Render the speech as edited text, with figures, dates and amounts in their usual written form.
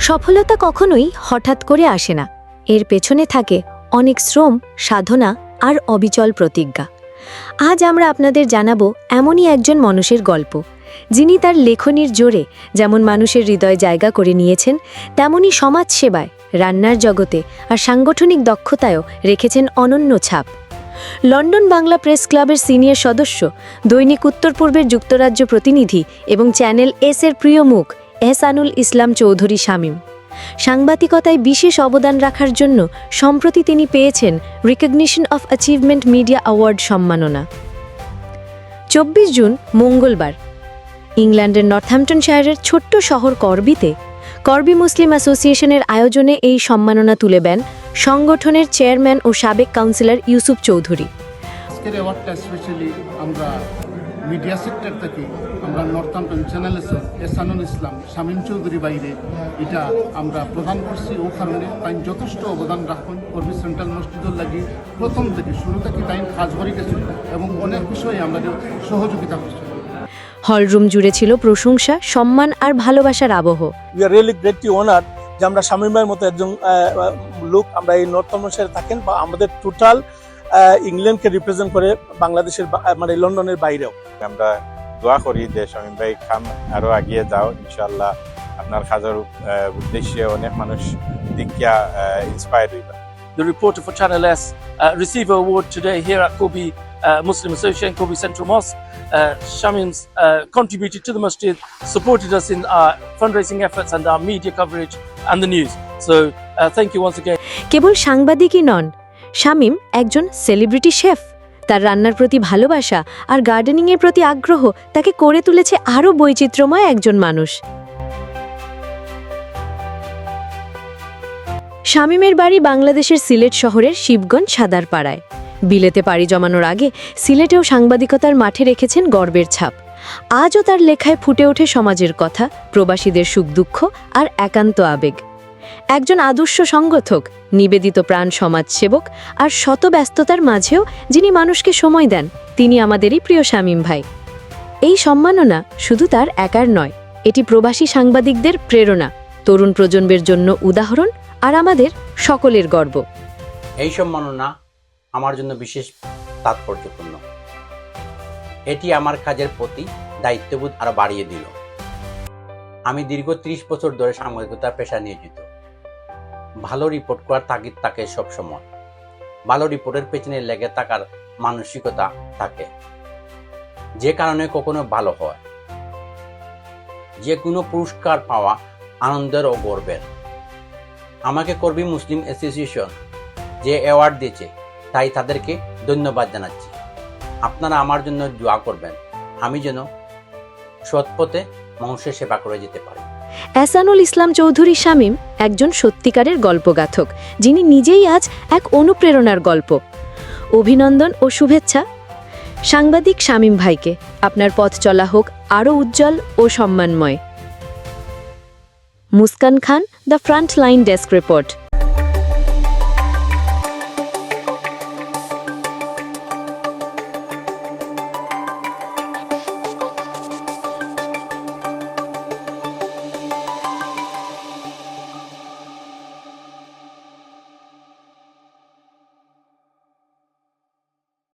সফলতা কখনোই হঠাৎ করে আসে না, এর পেছনে থাকে অনেক শ্রম, সাধনা আর অবিচল প্রতিজ্ঞা। আজ আমরা আপনাদের জানাবো এমনই একজন মানুষের গল্প, যিনি তার লেখনীর জোরে যেমন মানুষের হৃদয় জায়গা করে নিয়েছেন, তেমনি সমাজসেবায়, রান্নার জগতে আর সাংগঠনিক দক্ষতায়ও রেখেছেন অনন্য ছাপ। লন্ডন বাংলা প্রেস ক্লাবের সিনিয়র সদস্য, দৈনিক উত্তর পূর্বের যুক্তরাজ্য প্রতিনিধি এবং চ্যানেল এস-এর প্রিয় মুখ এহসানুল ইসলাম চৌধুরী শামীম। সাংবাদিকতায় বিশেষ অবদান রাখার জন্য সম্প্রতি তিনি পেয়েছেন recognition of achievement media award সম্মাননা। ২৪ জুন মঙ্গলবার ইংল্যান্ডের নর্থহ্যাম্পটনশায়ারের ছোট্ট শহর করবিতে করবি মুসলিম অ্যাসোসিয়েশনের আয়োজনে এই সম্মাননা তুলে দেন সংগঠনের চেয়ারম্যান ও সাবেক কাউন্সিলর ইউসুফ চৌধুরী। আজকের অ্যাওয়ার্ডটা স্পেশালি আমরা মিডিয়া সেক্টর থেকে আমরা নর্থহ্যাম্পটন চ্যানেলের এহসানুল ইসলাম শামীম চৌধুরী বাইরে এটা আমরা প্রদান করছি। ও কারণে তাই যথেষ্ট অবদান রাখুন করবি সেন্ট্রাল মসজিদুল লাগি প্রথম থেকে শুরু থেকে তাই কাজ করে গেছে এবং অনেক বিষয়ে আমাদের সহযোগিতা করছে। হলরুম জুড়ে ছিল প্রশংসা, সম্মান আর ভালোবাসার আবহ। We are really greatly honoured যে আমরা শামীম ভাইয়ের মতো একজন লোক আমরা এই নর্থহ্যাম্পটনশায়ারে থাকেন বা আমাদের টোটাল ইংল্যান্ডকে রিপ্রেজেন্ট করে বাংলাদেশের মানে লন্ডনের বাইরেও। আমরা দোয়া করি যে শামীম ভাই কাম আরো এগিয়ে যাও, ইনশাআল্লাহ আপনার কাজের উদ্দেশ্যে অনেক মানুষ দেখিয়া ইন্সপায়ার হইবে। The reporter for Channel S received an award today here at Corby Muslim Association, Corby Central Mosque. Shamim's contributed to the masjid, supported us in our fundraising efforts and our media coverage and the news. So thank you once again. কেবল সাংবাদিকই নন, শামীম একজন celebrity chef. তার রান্নার প্রতি ভালোবাসা আর গার্ডেনিংয়ের প্রতি আগ্রহ তাকে করে তুলেছে আরও বৈচিত্র্যময় একজন মানুষ। শামীমের বাড়ি বাংলাদেশের সিলেট শহরের শিবগঞ্জ সাদারপাড়ায়। বিলেতে পাড়ি জমানোর আগে সিলেটেও সাংবাদিকতার মাঠে রেখেছেন গর্বের ছাপ। আজও তার লেখায় ফুটে ওঠে সমাজের কথা, প্রবাসীদের সুখ দুঃখ আর একান্ত আবেগ। একজন আদর্শ সংগঠক, নিবেদিত প্রাণ সমাজসেবক আর শত ব্যস্ততার মাঝেও যিনি মানুষকে সময় দেন, তিনি আমাদেরই প্রিয় শামীম ভাই। এই সম্মাননা শুধু তার একার নয়, এটি প্রবাসী সাংবাদিকদের প্রেরণা, তরুণ প্রজন্মের জন্য উদাহরণ আর আমাদের সকলের গর্ব। এই সম্মাননা আমার জন্য বিশেষ তাৎপর্যপূর্ণ। এটি আমার কাজের প্রতি দায়িত্ববোধ আরো বাড়িয়ে দিল। আমি দীর্ঘ ৩০ বছর ধরে সাংবাদিকতার পেশা নিয়োজিত। ভালো রিপোর্ট করার তাগিদ থাকে সবসময়, ভালো রিপোর্টের পেছনে লেগে থাকার মানসিকতা থাকে, যে কারণে কখনো ভালো হয়। যে কোনো পুরস্কার পাওয়া আনন্দের ও গর্বের। আমাকে করবি মুসলিম অ্যাসোসিয়েশন যে অ্যাওয়ার্ড দিয়েছে, তাই তাদেরকে ধন্যবাদ জানাচ্ছি। আপনারা আমার জন্য দোয়া করবেন, আমি যেন সৎ পথে মানুষের সেবা করে যেতে পারি। এহসানুল ইসলাম চৌধুরী শামীম একজন সত্যিকারের গল্পগাথক, যিনি নিজেই আজ এক অনুপ্রেরণার গল্প। অভিনন্দন ও শুভেচ্ছা সাংবাদিক শামীম ভাইকে। আপনার পথ চলা হোক আরও উজ্জ্বল ও সম্মানময়। Muskan Khan, the front line desk report.